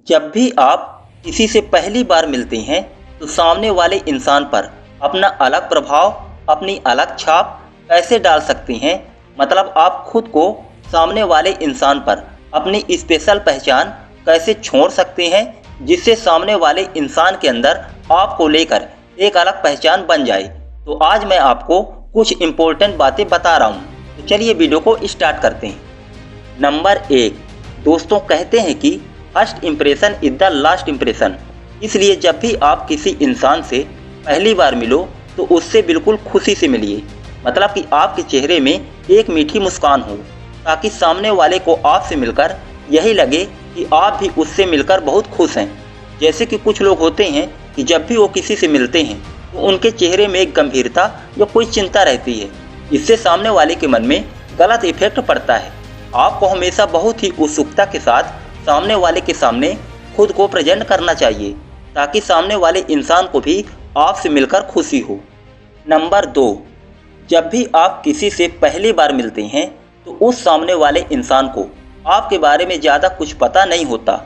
जब भी आप किसी से पहली बार मिलते हैं तो सामने वाले इंसान पर अपना अलग प्रभाव, अपनी अलग छाप कैसे डाल सकते हैं, मतलब आप खुद को सामने वाले इंसान पर अपनी स्पेशल पहचान कैसे छोड़ सकते हैं जिससे सामने वाले इंसान के अंदर आपको लेकर एक अलग पहचान बन जाए। तो आज मैं आपको कुछ इम्पोर्टेंट बातें बता रहा हूँ। तो चलिए वीडियो को स्टार्ट करते हैं। नंबर 1, दोस्तों कहते हैं कि first impression is the last impression. इसलिए जब भी आप किसी इंसान से पहली बार मिलो तो उससे बिल्कुल खुशी से मिलिए, मतलब कि आपके चेहरे में एक मीठी मुस्कान हो, ताकि सामने वाले को आपसे मिलकर यही लगे कि आप भी उससे मिलकर बहुत खुश हैं। जैसे कि कुछ लोग होते हैं कि जब भी वो किसी से मिलते हैं तो उनके चेहरे में एक गंभीरता या कोई चिंता रहती है। इससे सामने वाले के मन में गलत इफेक्ट पड़ता है। आपको हमेशा बहुत ही उत्सुकता के साथ सामने वाले के सामने खुद को प्रेजेंट करना चाहिए, ताकि सामने वाले इंसान को भी आपसे मिलकर खुशी हो। नंबर 2, जब भी आप किसी से पहली बार मिलते हैं तो उस सामने वाले इंसान को आपके बारे में ज़्यादा कुछ पता नहीं होता।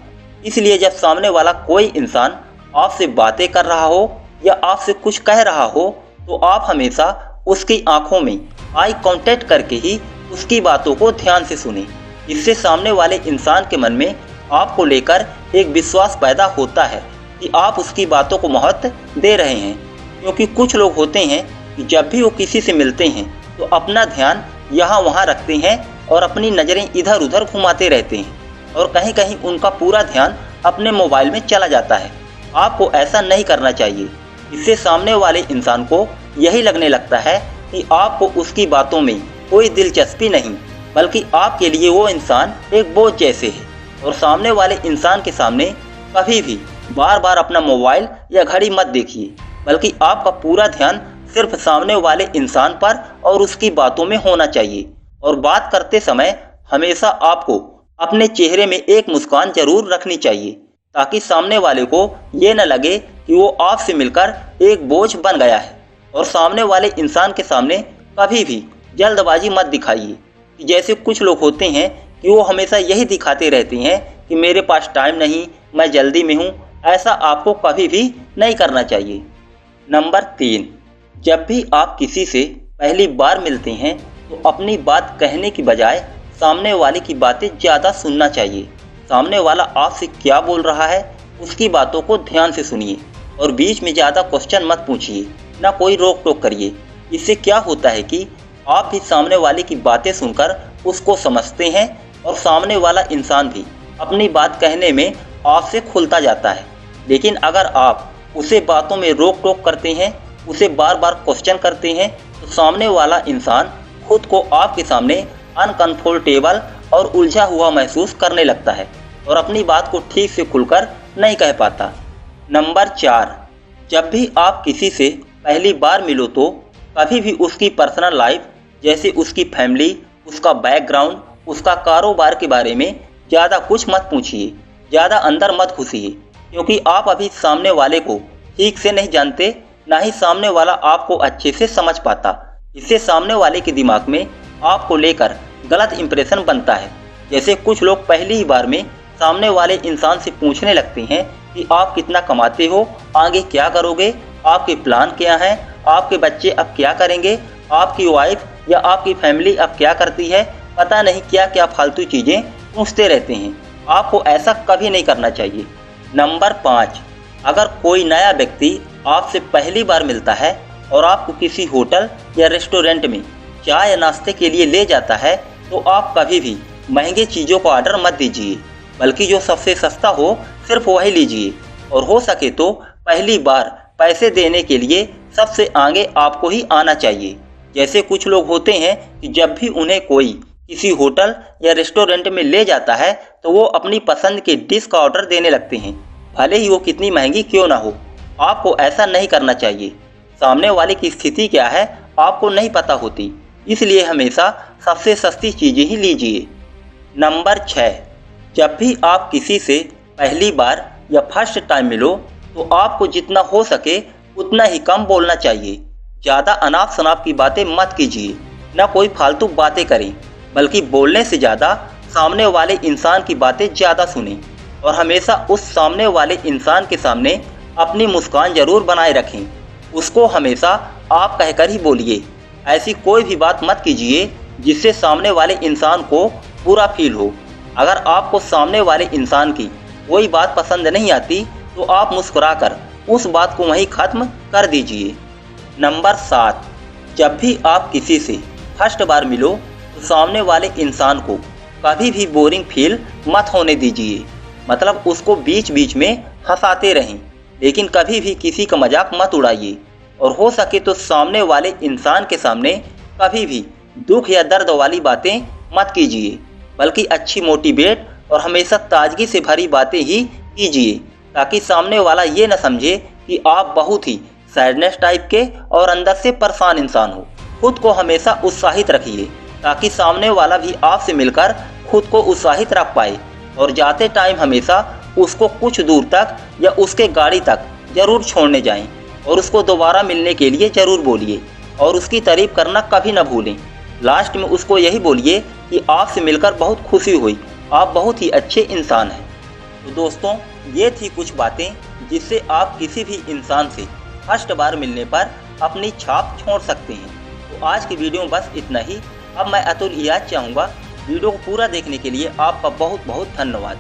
इसलिए जब सामने वाला कोई इंसान आपसे बातें कर रहा हो या आपसे कुछ कह रहा हो तो आप हमेशा उसकी आंखों में आई कांटेक्ट करके ही उसकी बातों को ध्यान से सुनें। इससे सामने वाले इंसान के मन में आपको लेकर एक विश्वास पैदा होता है कि आप उसकी बातों को महत्व दे रहे हैं। क्योंकि कुछ लोग होते हैं कि जब भी वो किसी से मिलते हैं तो अपना ध्यान यहाँ वहाँ रखते हैं और अपनी नज़रें इधर उधर घुमाते रहते हैं और कहीं कहीं उनका पूरा ध्यान अपने मोबाइल में चला जाता है। आपको ऐसा नहीं करना चाहिए। इससे सामने वाले इंसान को यही लगने लगता है कि आपको उसकी बातों में कोई दिलचस्पी नहीं, बल्कि आपके लिए वो इंसान एक बोझ जैसे है। और सामने वाले इंसान के सामने कभी भी बार बार अपना मोबाइल या घड़ी मत देखिए, बल्कि आपका पूरा ध्यान सिर्फ सामने वाले इंसान पर और उसकी बातों में होना चाहिए। और बात करते समय हमेशा आपको अपने चेहरे में एक मुस्कान जरूर रखनी चाहिए, ताकि सामने वाले को ये न लगे कि वो आपसे मिलकर एक बोझ बन गया है। और सामने वाले इंसान के सामने कभी भी जल्दबाजी मत दिखाइए। जैसे कुछ लोग होते हैं कि वो हमेशा यही दिखाते रहते हैं कि मेरे पास टाइम नहीं, मैं जल्दी में हूँ। ऐसा आपको कभी भी नहीं करना चाहिए। नंबर 3, जब भी आप किसी से पहली बार मिलते हैं तो अपनी बात कहने की बजाय सामने वाले की बातें ज़्यादा सुनना चाहिए। सामने वाला आपसे क्या बोल रहा है उसकी बातों को ध्यान से सुनिए और बीच में ज़्यादा क्वेश्चन मत पूछिए, ना कोई रोक टोक करिए। इससे क्या होता है कि आप भी सामने वाले की बातें सुनकर उसको समझते हैं और सामने वाला इंसान भी अपनी बात कहने में आपसे खुलता जाता है। लेकिन अगर आप उसे बातों में रोक टोक करते हैं, उसे बार बार क्वेश्चन करते हैं, तो सामने वाला इंसान खुद को आपके सामने अनकंफर्टेबल और उलझा हुआ महसूस करने लगता है और अपनी बात को ठीक से खुलकर नहीं कह पाता। नंबर 4, जब भी आप किसी से पहली बार मिलो तो कभी भी उसकी पर्सनल लाइफ, जैसे उसकी फैमिली, उसका बैकग्राउंड, उसका कारोबार के बारे में ज़्यादा कुछ मत पूछिए, ज़्यादा अंदर मत घुसिए। क्योंकि आप अभी सामने वाले को ठीक से नहीं जानते, ना ही सामने वाला आपको अच्छे से समझ पाता। इससे सामने वाले के दिमाग में आपको लेकर गलत इंप्रेशन बनता है। जैसे कुछ लोग पहली ही बार में सामने वाले इंसान से पूछने लगते हैं कि आप कितना कमाते हो, आगे क्या करोगे, आपके प्लान क्या हैं, आपके बच्चे अब क्या करेंगे, आपकी वाइफ या आपकी फैमिली अब क्या करती है, पता नहीं क्या क्या फालतू चीज़ें पूछते रहते हैं। आपको ऐसा कभी नहीं करना चाहिए। नंबर 5, अगर कोई नया व्यक्ति आपसे पहली बार मिलता है और आपको किसी होटल या रेस्टोरेंट में चाय या नाश्ते के लिए ले जाता है तो आप कभी भी महंगे चीज़ों का ऑर्डर मत दीजिए, बल्कि जो सबसे सस्ता हो सिर्फ वही लीजिए। और हो सके तो पहली बार पैसे देने के लिए सबसे आगे आपको ही आना चाहिए। जैसे कुछ लोग होते हैं कि जब भी उन्हें कोई किसी होटल या रेस्टोरेंट में ले जाता है तो वो अपनी पसंद के डिश का ऑर्डर देने लगते हैं, भले ही वो कितनी महंगी क्यों ना हो। आपको ऐसा नहीं करना चाहिए। सामने वाले की स्थिति क्या है आपको नहीं पता होती, इसलिए हमेशा सबसे सस्ती चीज़ें ही लीजिए। नंबर 6, जब भी आप किसी से पहली बार या फर्स्ट टाइम मिलो तो आपको जितना हो सके उतना ही कम बोलना चाहिए। ज़्यादा अनाप शनाप की बातें मत कीजिए, ना कोई फालतू बातें करें, बल्कि बोलने से ज़्यादा सामने वाले इंसान की बातें ज़्यादा सुनें। और हमेशा उस सामने वाले इंसान के सामने अपनी मुस्कान जरूर बनाए रखें। उसको हमेशा आप कहकर ही बोलिए। ऐसी कोई भी बात मत कीजिए जिससे सामने वाले इंसान को बुरा फील हो। अगर आपको सामने वाले इंसान की कोई बात पसंद नहीं आती तो आप मुस्कुराकर उस बात को वहीं ख़त्म कर दीजिए। नंबर 7, जब भी आप किसी से फर्स्ट बार मिलो तो सामने वाले इंसान को कभी भी बोरिंग फील मत होने दीजिए। मतलब उसको बीच बीच में हंसाते रहें, लेकिन कभी भी किसी का मजाक मत उड़ाइए। और हो सके तो सामने वाले इंसान के सामने कभी भी दुख या दर्द वाली बातें मत कीजिए, बल्कि अच्छी मोटिवेट और हमेशा ताजगी से भरी बातें ही कीजिए, ताकि सामने वाला ये न समझे कि आप बहुत ही सैडनेस टाइप के और अंदर से परेशान इंसान हो। खुद को हमेशा उत्साहित रखिए ताकि सामने वाला भी आपसे मिलकर खुद को उत्साहित रख पाए। और जाते टाइम हमेशा उसको कुछ दूर तक या उसके गाड़ी तक जरूर छोड़ने जाएं और उसको दोबारा मिलने के लिए जरूर बोलिए और उसकी तारीफ करना कभी न भूलें। लास्ट में उसको यही बोलिए कि आपसे मिलकर बहुत खुशी हुई, आप बहुत ही अच्छे इंसान हैं। तो दोस्तों, ये थी कुछ बातें जिससे आप किसी भी इंसान से फर्स्ट बार मिलने पर अपनी छाप छोड़ सकते हैं। तो आज की वीडियो में बस इतना ही। अब मैं अतुल इजाज़त चाहूँगा। वीडियो को पूरा देखने के लिए आपका बहुत बहुत धन्यवाद।